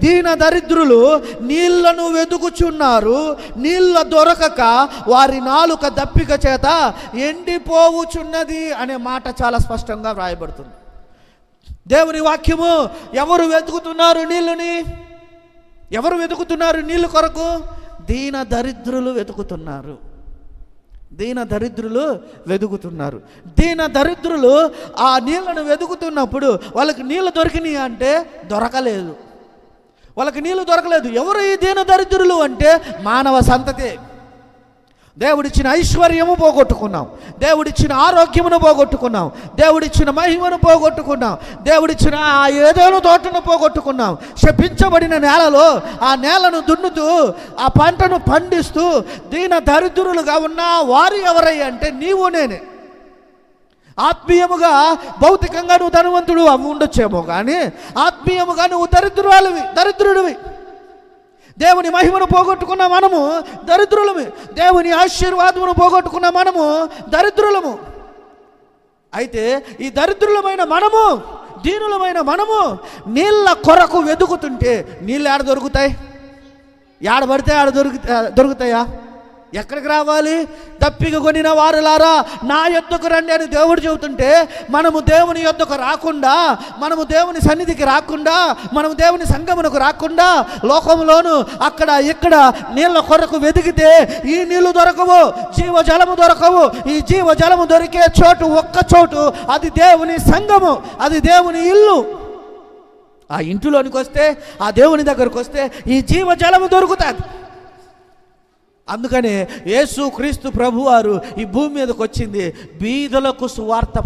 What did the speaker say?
దీన దరిద్రులు నీళ్లను వెతుకుచున్నారు, నీళ్ళ దొరకక వారి నాలుక దప్పిక చేత ఎండిపోవుచున్నది అనే మాట చాలా స్పష్టంగా వ్రాయబడుతుంది. దేవుని వాక్యము, ఎవరు వెతుకుతున్నారు నీళ్ళని? ఎవరు వెతుకుతున్నారు నీళ్ళ కొరకు? దీన దరిద్రులు వెతుకుతున్నారు. దీన దరిద్రులు వెతుకుతున్నారు. దీన దరిద్రులు ఆ నీళ్లను వెతుకుతున్నప్పుడు వాళ్ళకి నీళ్ళు దొరికినాయి అంటే దొరకలేదు. వాళ్ళకి నీళ్ళు దొరకలేదు. ఎవరు ఈ దీన దరిద్రులు అంటే మానవ సంతతి. దేవుడిచ్చిన ఐశ్వర్యము పోగొట్టుకున్నాం, దేవుడిచ్చిన ఆరోగ్యమును పోగొట్టుకున్నాం, దేవుడిచ్చిన మహిమను పోగొట్టుకున్నాం, దేవుడిచ్చిన ఆ ఏదైనా తోటను పోగొట్టుకున్నాం. శపించబడిన నేలలో ఆ నేలను దున్నుతూ ఆ పంటను పండిస్తూ దీన దరిద్రులుగా ఉన్న వారు ఎవరయ్యా అంటే నీవు నేనే. ఆత్మీయముగా భౌతికంగా నువ్వు ధనవంతుడు అవి ఉండొచ్చేమో, కానీ ఆత్మీయముగా నువ్వు దరిద్రుడివి. దేవుని మహిమను పోగొట్టుకున్న మనము దరిద్రులము, దేవుని ఆశీర్వాదమును పోగొట్టుకున్న మనము దరిద్రులము. అయితే ఈ దరిద్రులమైన మనము, దీనులమైన మనము నీళ్ళ కొరకు వెతుకుతుంటే నీళ్ళు ఏడ దొరుకుతాయి? ఏడ పడితే ఆడ దొరుకుతాయా? ఎక్కడికి రావాలి? దప్పిక కొనిన వారులారా నా యొద్దకు రండి అని దేవుడు చెబుతుంటే మనము దేవుని యొద్దకు రాకుండా, మనము దేవుని సన్నిధికి రాకుండా, మనము దేవుని సంగమునకు రాకుండా లోకంలోను అక్కడ ఇక్కడ నీళ్ళ కొరకు వెతికితే ఈ నీళ్లు దొరకవు, జీవజలము దొరకవు. ఈ జీవజలము దొరికే చోటు ఒక్క చోటు, అది దేవుని సంఘము, అది దేవుని ఇల్లు. ఆ ఇంటిలోనికి వస్తే, ఆ దేవుని దగ్గరకు వస్తే ఈ జీవజలము దొరుకుతుంది. అందుకనే యేసు క్రీస్తు ప్రభువారు ఈ భూమి మీదకి వచ్చింది బీదలకు సువార్త